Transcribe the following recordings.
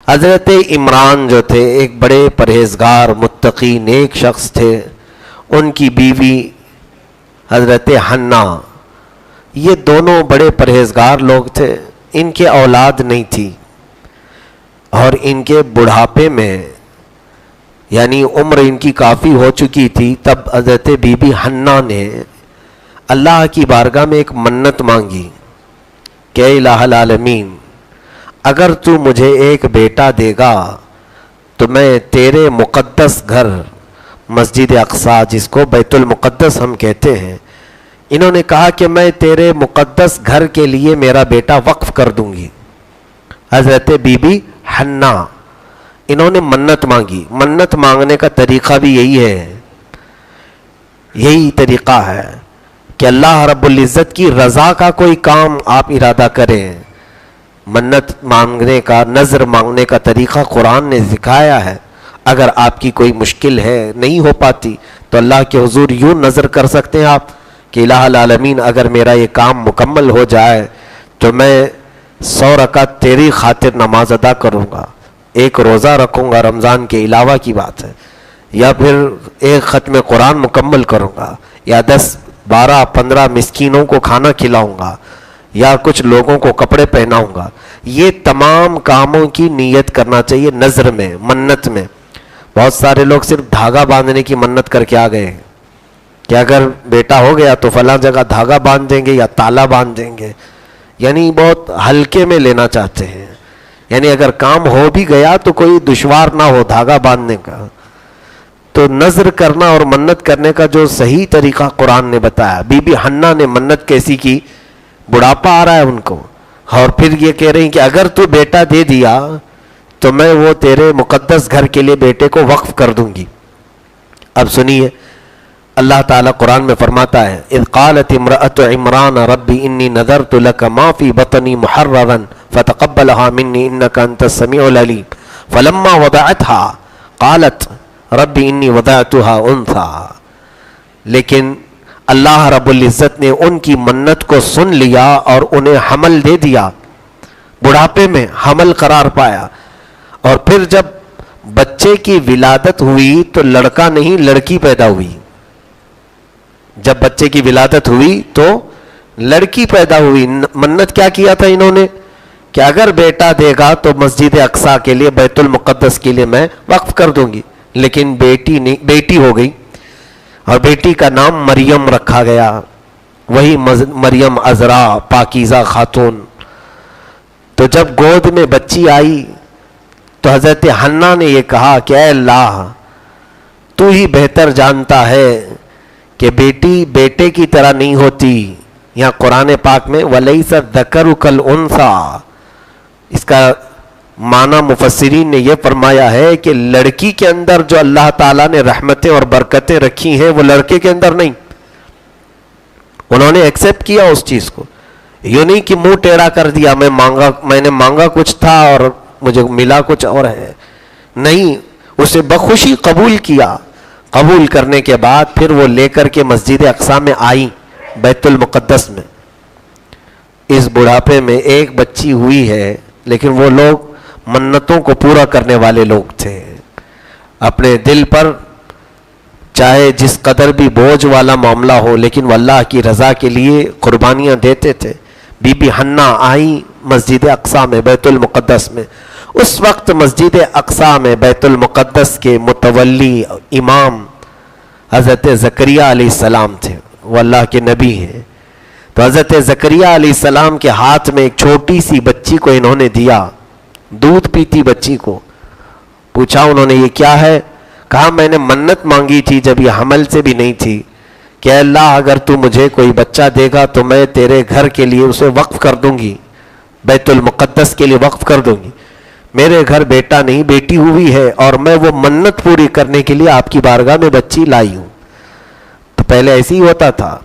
حضرت عمران جو تھے ایک بڑے پرہیزگار متقی نیک شخص تھے. ان کی بیوی حضرت حنا، یہ دونوں بڑے پرہیزگار لوگ تھے. ان کے اولاد نہیں تھی اور ان کے بڑھاپے میں یعنی عمر ان کی کافی ہو چکی تھی. تب حضرت بی بی حنا نے اللہ کی بارگاہ میں ایک منت مانگی کہ اے الہ العالمین، اگر تو مجھے ایک بیٹا دے گا تو میں تیرے مقدس گھر مسجد اقصی، جس کو بیت المقدس ہم کہتے ہیں، انہوں نے کہا کہ میں تیرے مقدس گھر کے لیے میرا بیٹا وقف کر دوں گی. حضرت بی بی حنا انہوں نے منت مانگی. منت مانگنے کا طریقہ بھی یہی طریقہ ہے کہ اللہ رب العزت کی رضا کا کوئی کام آپ ارادہ کریں. منت مانگنے کا، نظر مانگنے کا طریقہ قرآن نے سکھایا ہے. اگر آپ کی کوئی مشکل ہے، نہیں ہو پاتی، تو اللہ کے حضور یوں نظر کر سکتے ہیں آپ کہ الہ العالمین اگر میرا یہ کام مکمل ہو جائے تو میں 100 رکعت تیری خاطر نماز ادا کروں گا، ایک روزہ رکھوں گا رمضان کے علاوہ کی بات ہے، یا پھر ایک ختم قرآن مکمل کروں گا، یا 10 12 15 مسکینوں کو کھانا کھلاؤں گا، یا کچھ لوگوں کو کپڑے پہناؤں گا. یہ تمام کاموں کی نیت کرنا چاہیے نظر میں، منت میں. بہت سارے لوگ صرف دھاگا باندھنے کی منت کر کے آ گئے ہیں کہ اگر بیٹا ہو گیا تو فلاں جگہ دھاگا باندھ دیں گے یا تالا باندھ دیں گے، یعنی بہت ہلکے میں لینا چاہتے ہیں. یعنی اگر کام ہو بھی گیا تو کوئی دشوار نہ ہو دھاگا باندھنے کا. تو نظر کرنا اور منت کرنے کا جو صحیح طریقہ قرآن نے بتایا. بی بی حنا نے منت کیسی کی؟ بڑھاپا آ رہا ہے ان کو، اور پھر یہ کہہ رہی ہیں کہ اگر تو بیٹا دے دیا تو میں وہ تیرے مقدس گھر کے لیے بیٹے کو وقف کر دوں گی. اب سنیے، اللہ تعالیٰ قرآن میں فرماتا ہے اذ قالت امرأة عمران رب انی نذرت لك ما في بطنی محررا فتقبلها منی انك انت السمیع العلیم فلما وضعتها قالت رب انی وضعتها انثى. لیکن اللہ رب العزت نے ان کی منت کو سن لیا اور انہیں حمل دے دیا، بڑھاپے میں حمل قرار پایا. اور پھر جب بچے کی ولادت ہوئی تو لڑکا نہیں لڑکی پیدا ہوئی. جب بچے کی ولادت ہوئی تو لڑکی پیدا ہوئی. منت کیا کیا تھا انہوں نے کہ اگر بیٹا دے گا تو مسجد اقصی کے لیے، بیت المقدس کے لیے میں وقف کر دوں گی. لیکن بیٹی ہو گئی اور بیٹی کا نام مریم رکھا گیا. وہی مریم عذرا، پاکیزہ خاتون. تو جب گود میں بچی آئی تو حضرت حنا نے یہ کہا کہ اے اللہ، تو ہی بہتر جانتا ہے کہ بیٹی بیٹے کی طرح نہیں ہوتی. یہاں قرآن پاک میں وَلَيْسَ الذَّكَرُ كَالْأُنثَىٰ، اس کا معنی مفسرین نے یہ فرمایا ہے کہ لڑکی کے اندر جو اللہ تعالیٰ نے رحمتیں اور برکتیں رکھی ہیں وہ لڑکے کے اندر نہیں. انہوں نے ایکسیپٹ کیا اس چیز کو، یوں نہیں کہ منہ ٹیڑھا کر دیا میں نے مانگا کچھ تھا اور مجھے ملا کچھ اور ہے. نہیں، اسے بخوشی قبول کیا. قبول کرنے کے بعد پھر وہ لے کر کے مسجد اقصی میں آئی، بیت المقدس میں. اس بڑھاپے میں ایک بچی ہوئی ہے، لیکن وہ لوگ منتوں کو پورا کرنے والے لوگ تھے. اپنے دل پر چاہے جس قدر بھی بوجھ والا معاملہ ہو، لیکن وہ اللہ کی رضا کے لیے قربانیاں دیتے تھے. بی بی حنا آئی مسجد اقصی میں، بیت المقدس میں. اس وقت مسجد اقصی میں بیت المقدس کے متولی امام حضرت زکریہ علیہ السلام تھے. وہ اللہ کے نبی ہیں. تو حضرت زکریہ علیہ السلام کے ہاتھ میں ایک چھوٹی سی بچی کو انہوں نے دیا، دودھ پیتی بچی کو. پوچھا انہوں نے یہ کیا ہے؟ کہا میں نے منت مانگی تھی جب یہ حمل سے بھی نہیں تھی کہ اللہ اگر تو مجھے کوئی بچہ دے گا تو میں تیرے گھر کے لیے اسے وقف کر دوں گی، بیت المقدس کے لیے وقف کر دوں گی. میرے گھر بیٹا نہیں بیٹی ہوئی ہے اور میں وہ منت پوری کرنے کے لیے آپ کی بارگاہ میں بچی لائی ہوں. تو پہلے ایسے ہی ہوتا تھا.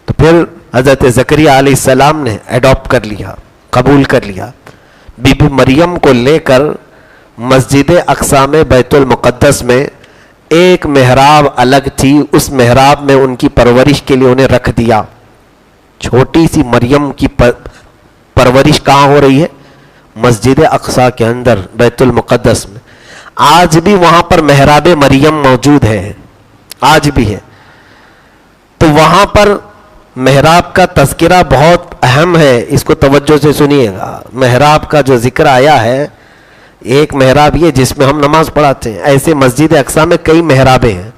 تو پھر حضرت زکریہ علیہ السلام نے ایڈاپٹ کر لیا، قبول کر لیا. بی بی مریم کو لے کر مسجد اقصی میں بیت المقدس میں ایک محراب الگ تھی، اس محراب میں ان کی پرورش کے لیے انہیں رکھ دیا. چھوٹی سی مریم کی پرورش کہاں ہو رہی ہے؟ مسجد اقصی کے اندر بیت المقدس میں آج بھی وہاں پر محراب مریم موجود ہے، آج بھی ہے. تو وہاں پر محراب کا تذکرہ بہت اہم ہے، اس کو توجہ سے سنیے گا. محراب کا جو ذکر آیا ہے، ایک محراب یہ جس میں ہم نماز پڑھاتے ہیں، ایسے مسجد اقصی میں کئی محرابیں ہیں،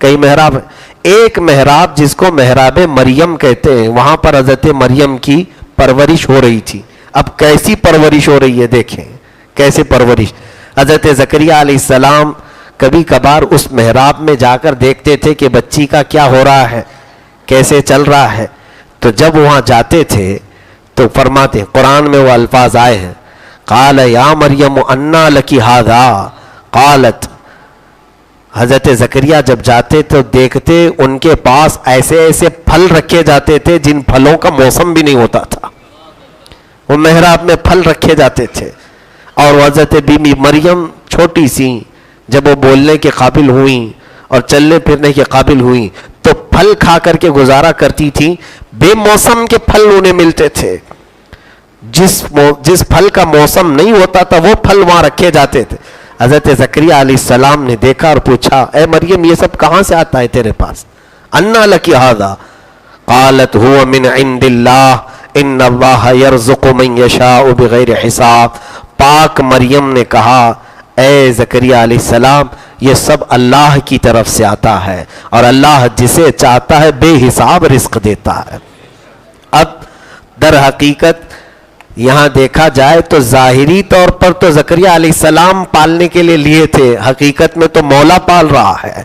کئی محراب ہیں. ایک محراب جس کو محراب مریم کہتے ہیں، وہاں پر حضرت مریم کی پرورش ہو رہی تھی. اب کیسی پرورش ہو رہی ہے دیکھیں، کیسے پرورش. حضرت زکریا علیہ السلام کبھی کبھار اس محراب میں جا کر دیکھتے تھے کہ بچی کا کیا ہو رہا ہے، کیسے چل رہا ہے. تو جب وہاں جاتے تھے تو فرماتے، قرآن میں وہ الفاظ آئے ہیں، قال یا مریم انا لکی ھذا قالت. حضرت زکریا جب جاتے تو دیکھتے ان کے پاس ایسے ایسے پھل رکھے جاتے تھے جن پھلوں کا موسم بھی نہیں ہوتا تھا. وہ محراب میں پھل رکھے جاتے تھے. اور حضرت بی بی مریم چھوٹی سی جب وہ بولنے کے قابل ہوئیں اور چلنے پھرنے کے قابل ہوئیں تو پھل کھا کر کے گزارا کرتی تھی. بے موسم کے پھل انہیں ملتے تھے، جس پھل کا موسم نہیں ہوتا تھا وہ پھل وہاں رکھے جاتے تھے. حضرت زکریا علیہ السلام نے دیکھا اور پوچھا، اے مریم یہ سب کہاں سے آتا ہے تیرے پاس؟ انا لکی ھذا قالت هو من عند اللہ ان اللہ یرزق من یشاء بغیر حساب. پاک مریم نے کہا، اے زکریا علیہ السلام یہ سب اللہ کی طرف سے آتا ہے اور اللہ جسے چاہتا ہے بے حساب رزق دیتا ہے. اب در حقیقت یہاں دیکھا جائے تو ظاہری طور پر تو زکریا علیہ السلام پالنے کے لیے تھے، حقیقت میں تو مولا پال رہا ہے.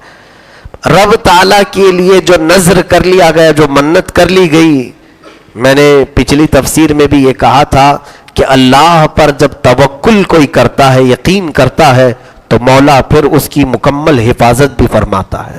رب تعالیٰ کے لیے جو نذر کر لیا گیا، جو منت کر لی گئی، میں نے پچھلی تفسیر میں بھی یہ کہا تھا کہ اللہ پر جب توکل کوئی کرتا ہے، یقین کرتا ہے، تو مولا پھر اس کی مکمل حفاظت بھی فرماتا ہے،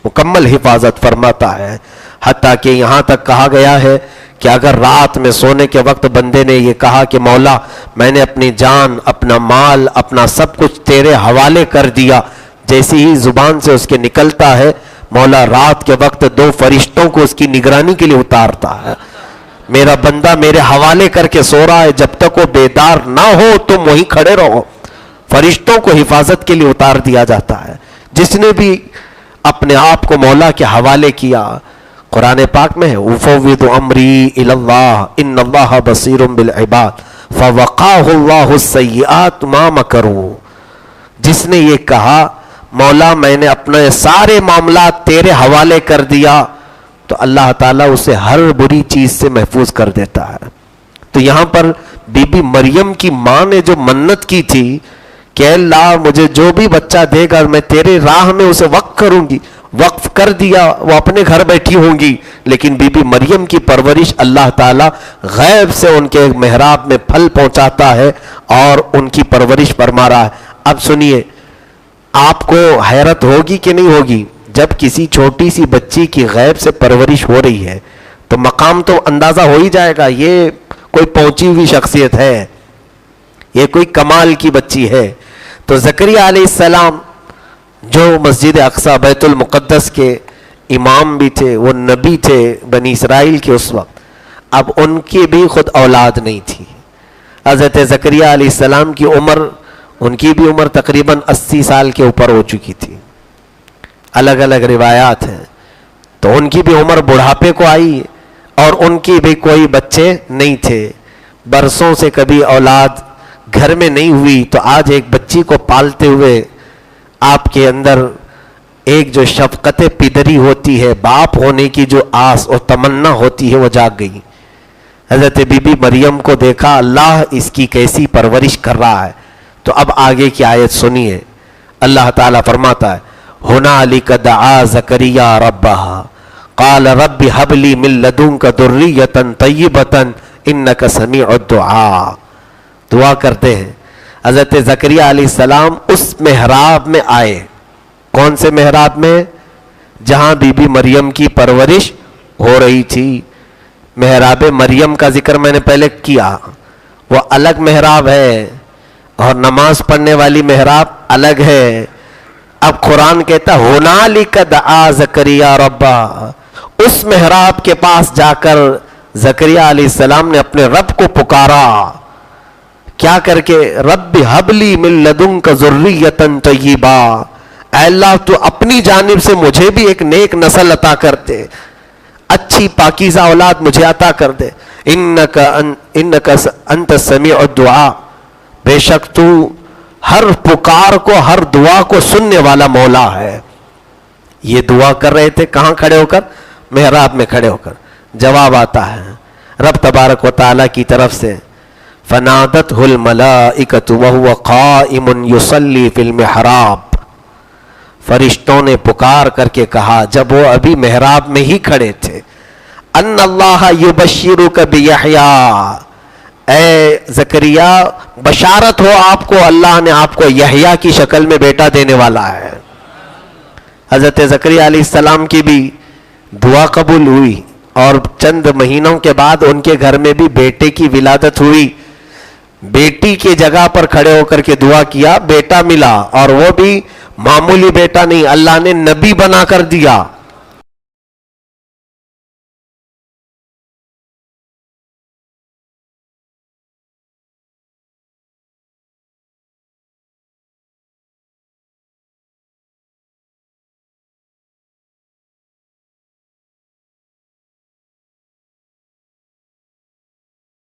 مکمل حفاظت فرماتا ہے. حتیٰ کہ یہاں تک کہا گیا ہے کہ اگر رات میں سونے کے وقت بندے نے یہ کہا کہ مولا میں نے اپنی جان، اپنا مال، اپنا سب کچھ تیرے حوالے کر دیا، جیسی ہی زبان سے اس کے نکلتا ہے مولا رات کے وقت 2 فرشتوں کو اس کی نگرانی کے لیے اتارتا ہے. میرا بندہ میرے حوالے کر کے سو رہا ہے، جب تک وہ بیدار نہ ہو تم وہیں کھڑے رہو. فرشتوں کو حفاظت کے لیے اتار دیا جاتا ہے. جس نے بھی اپنے آپ کو مولا کے حوالے کیا، قرآن پاک میں ہے افوض امری الی اللہ ان اللہ بصیر بالعباد فوقاہ اللہ السیئات ما مکروا. جس نے یہ کہا مولا میں نے اپنے سارے معاملات تیرے حوالے کر دیا، تو اللہ تعالیٰ اسے ہر بری چیز سے محفوظ کر دیتا ہے. تو یہاں پر بی بی مریم کی ماں نے جو منت کی تھی کہ اللہ مجھے جو بھی بچہ دے گا میں تیرے راہ میں اسے وقف کروں گی، وقف کر دیا. وہ اپنے گھر بیٹھی ہوں گی، لیکن بی بی مریم کی پرورش اللہ تعالیٰ غیب سے ان کے محراب میں پھل پہنچاتا ہے اور ان کی پرورش فرما رہا ہے. اب سنیے، آپ کو حیرت ہوگی کہ نہیں ہوگی، جب کسی چھوٹی سی بچی کی غیب سے پرورش ہو رہی ہے تو مقام تو اندازہ ہو ہی جائے گا، یہ کوئی پہنچی ہوئی شخصیت ہے، یہ کوئی کمال کی بچی ہے. تو زکریا علیہ السلام جو مسجد اقصی بیت المقدس کے امام بھی تھے، وہ نبی تھے بنی اسرائیل کے اس وقت، اب ان کی بھی خود اولاد نہیں تھی. حضرت زکریا علیہ السلام کی عمر، ان کی بھی عمر تقریباً 80 سال کے اوپر ہو چکی تھی، الگ الگ روایات ہیں. تو ان کی بھی عمر بڑھاپے کو آئی اور ان کی بھی کوئی بچے نہیں تھے، برسوں سے کبھی اولاد گھر میں نہیں ہوئی. تو آج ایک بچی کو پالتے ہوئے آپ کے اندر ایک جو شفقت پدری ہوتی ہے، باپ ہونے کی جو آس اور تمنا ہوتی ہے، وہ جاگ گئی. حضرت بی بی مریم کو دیکھا، اللہ اس کی کیسی پرورش کر رہا ہے. تو اب آگے کی آیت سنیے، اللہ تعالیٰ فرماتا ہے ہنالک دعا زکریا ربہ قال رب ہب لی من لدنک ذریۃ طیبۃ انک سمیع الدعاء. دعا کرتے ہیں. حضرت زکریا علیہ السلام اس محراب میں آئے. کون سے محراب میں؟ جہاں بی بی مریم کی پرورش ہو رہی تھی. محراب مریم کا ذکر میں نے پہلے کیا، وہ الگ محراب ہے اور نماز پڑھنے والی محراب الگ ہے. اب قرآن کہتا ہنالک دعا زکریا ربہ، اس محراب کے پاس جا کر زکریا علیہ السلام نے اپنے رب کو پکارا کیا کر کے؟ رب حبلی من لدنک ذریۃ طیبہ، اے اللہ تو اپنی جانب سے مجھے بھی ایک نیک نسل عطا کر دے، اچھی پاکیزہ اولاد مجھے عطا کر دے. انک انت سمیع الدعاء، بے شک تو ہر پکار کو، ہر دعا کو سننے والا مولا ہے. یہ دعا کر رہے تھے کہاں کھڑے ہو کر؟ محراب میں کھڑے ہو کر. جواب آتا ہے رب تبارک و تعالی کی طرف سے، فنادتہ الملائکۃ وہو قائم یصلی فی المحراب، فرشتوں نے پکار کر کے کہا جب وہ ابھی محراب میں ہی کھڑے تھے، ان اللہ یبشرک بیحییٰ، اے زکریا بشارت ہو آپ کو، اللہ نے آپ کو یحییٰ کی شکل میں بیٹا دینے والا ہے. حضرت زکریا علیہ السلام کی بھی دعا قبول ہوئی اور چند مہینوں کے بعد ان کے گھر میں بھی بیٹے کی ولادت ہوئی. بیٹی کی جگہ پر کھڑے ہو کر کے دعا کیا، بیٹا ملا، اور وہ بھی معمولی بیٹا نہیں، اللہ نے نبی بنا کر دیا.